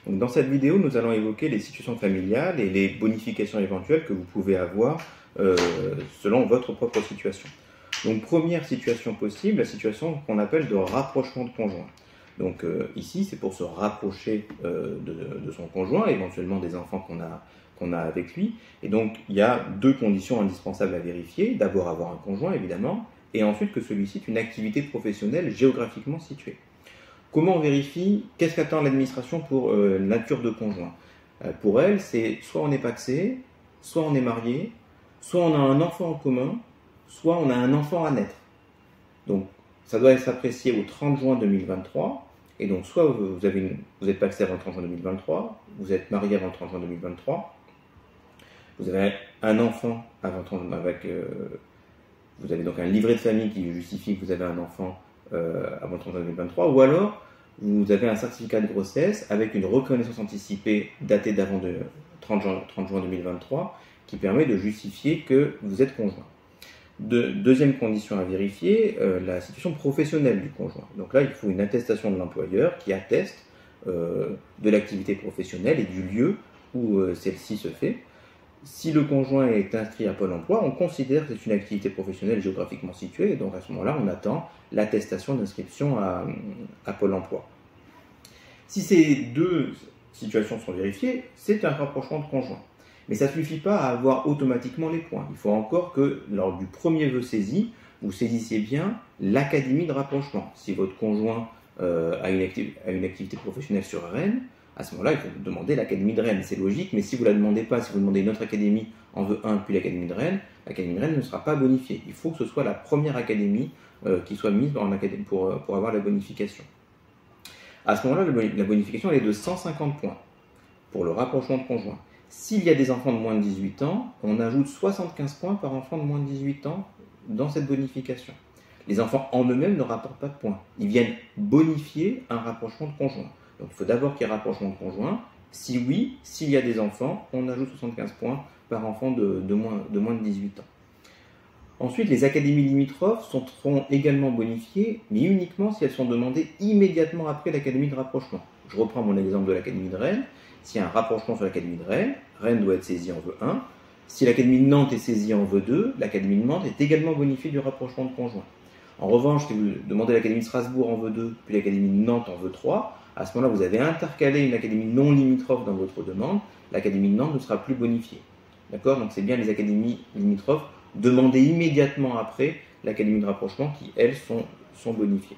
Donc, dans cette vidéo, nous allons évoquer les situations familiales et les bonifications éventuelles que vous pouvez avoir selon votre propre situation. Donc, première situation possible, la situation qu'on appelle de rapprochement de conjoint. Donc ici, c'est pour se rapprocher de son conjoint, éventuellement des enfants qu'on a avec lui. Et donc, il y a deux conditions indispensables à vérifier. D'abord, avoir un conjoint, évidemment, et ensuite que celui-ci ait une activité professionnelle géographiquement située. Comment on vérifie? Qu'est-ce qu'attend l'administration pour nature de conjoint? Pour elle, c'est soit on est pacsé, soit on est marié, soit on a un enfant en commun, soit on a un enfant à naître. Donc, ça doit s'apprécier au 30 juin 2023. Et donc, soit vous êtes pacsé avant le 30 juin 2023, vous êtes marié avant le 30 juin 2023, vous avez un enfant avant 30 juin vous avez donc un livret de famille qui justifie que vous avez un enfant avant le 30 juin 2023, ou alors vous avez un certificat de grossesse avec une reconnaissance anticipée datée d'avant le 30 juin 2023 qui permet de justifier que vous êtes conjoint. Deuxième condition à vérifier, la situation professionnelle du conjoint. Donc là, il faut une attestation de l'employeur qui atteste de l'activité professionnelle et du lieu où celle-ci se fait. Si le conjoint est inscrit à Pôle emploi, on considère que c'est une activité professionnelle géographiquement située, et donc à ce moment-là, on attend l'attestation d'inscription à Pôle emploi. Si ces deux situations sont vérifiées, c'est un rapprochement de conjoint. Mais ça ne suffit pas à avoir automatiquement les points. Il faut encore que, lors du premier vœu saisi, vous saisissiez bien l'académie de rapprochement. Si votre conjoint a une activité professionnelle sur Rennes, à ce moment-là, il faut demander l'académie de Rennes. C'est logique, mais si vous ne la demandez pas, si vous demandez une autre académie en vœu 1 puis l'académie de Rennes ne sera pas bonifiée. Il faut que ce soit la première académie qui soit mise pour avoir la bonification. À ce moment-là, la bonification elle est de 150 points pour le rapprochement de conjoint. S'il y a des enfants de moins de 18 ans, on ajoute 75 points par enfant de moins de 18 ans dans cette bonification. Les enfants en eux-mêmes ne rapportent pas de points. Ils viennent bonifier un rapprochement de conjoint. Donc il faut d'abord qu'il y ait rapprochement de conjoint. Si oui, s'il y a des enfants, on ajoute 75 points par enfant de moins de 18 ans. Ensuite, les académies limitrophes seront également bonifiées, mais uniquement si elles sont demandées immédiatement après l'académie de rapprochement. Je reprends mon exemple de l'académie de Rennes. S'il y a un rapprochement sur l'académie de Rennes, Rennes doit être saisie en vœu 1. Si l'académie de Nantes est saisie en vœu 2, l'académie de Nantes est également bonifiée du rapprochement de conjoint. En revanche, si vous demandez l'académie de Strasbourg en vœu 2, puis l'académie de Nantes en vœu 3, à ce moment-là, vous avez intercalé une académie non limitrophe dans votre demande, l'académie de Nantes ne sera plus bonifiée. D'accord? Donc c'est bien les académies limitrophes demandées immédiatement après l'académie de rapprochement qui, elles, sont bonifiées.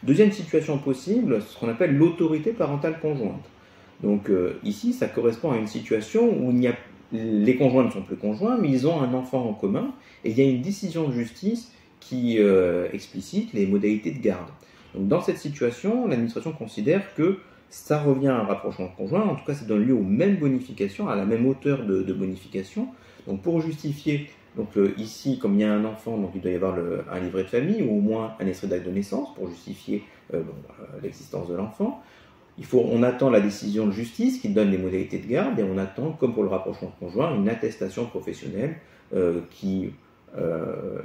Deuxième situation possible, ce qu'on appelle l'autorité parentale conjointe. Donc ici, ça correspond à une situation où les conjoints ne sont plus conjoints, mais ils ont un enfant en commun, et il y a une décision de justice qui explicite les modalités de garde. Donc dans cette situation, l'administration considère que ça revient à un rapprochement de conjoint, en tout cas ça donne lieu aux mêmes bonifications, à la même hauteur de bonification. Donc pour justifier, ici comme il y a un enfant, donc il doit y avoir un livret de famille ou au moins un extrait d'acte de naissance pour justifier l'existence de l'enfant. On attend la décision de justice qui donne les modalités de garde et on attend, comme pour le rapprochement de conjoint, une attestation professionnelle qui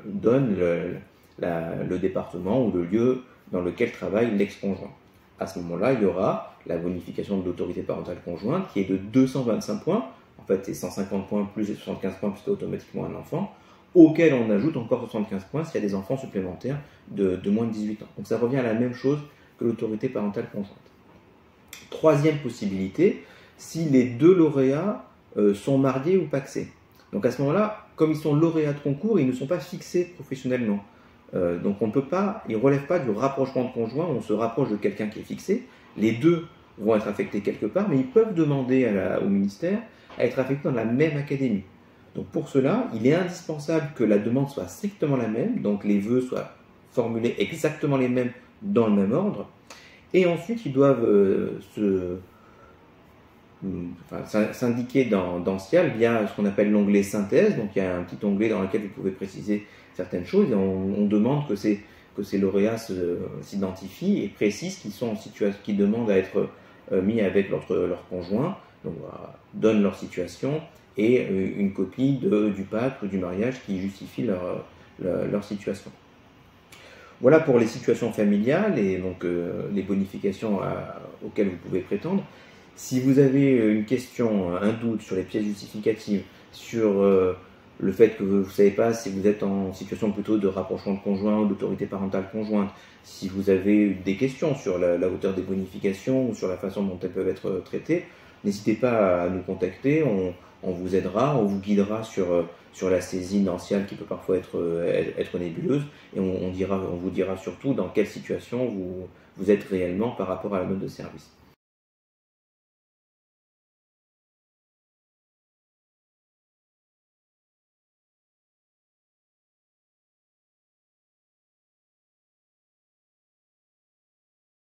donne le département ou le lieu dans lequel travaille l'ex-conjoint. À ce moment-là, il y aura la bonification de l'autorité parentale conjointe qui est de 225 points. En fait, c'est 150 points plus les 75 points puisque c'est automatiquement un enfant, auquel on ajoute encore 75 points s'il y a des enfants supplémentaires de moins de 18 ans. Donc ça revient à la même chose que l'autorité parentale conjointe. Troisième possibilité, si les deux lauréats sont mariés ou pacsés. Donc à ce moment-là, comme ils sont lauréats de concours, ils ne sont pas fixés professionnellement. Donc on ne peut pas, ils ne relèvent pas du rapprochement de conjoint, on se rapproche de quelqu'un qui est fixé. Les deux vont être affectés quelque part, mais ils peuvent demander au ministère à être affectés dans la même académie. Donc pour cela, il est indispensable que la demande soit strictement la même, donc les vœux soient formulés exactement les mêmes dans le même ordre. Et ensuite, ils doivent s'indiquer dans SIAL via ce qu'on appelle l'onglet synthèse. Donc il y a un petit onglet dans lequel vous pouvez préciser certaines choses et on demande que ces lauréats s'identifient et précisent qu'ils sont en situation, qu'ils demandent à être mis avec leur conjoint, donc donnent leur situation et une copie du pacte ou du mariage qui justifie leur situation. Voilà pour les situations familiales et donc les bonifications auxquelles vous pouvez prétendre. Si vous avez une question, un doute sur les pièces justificatives, sur le fait que vous ne savez pas si vous êtes en situation plutôt de rapprochement de conjoint ou d'autorité parentale conjointe, si vous avez des questions sur la hauteur des bonifications ou sur la façon dont elles peuvent être traitées, n'hésitez pas à nous contacter, on vous aidera, on vous guidera sur la saisine ancienne qui peut parfois être nébuleuse et on vous dira surtout dans quelle situation vous êtes réellement par rapport à la note de service.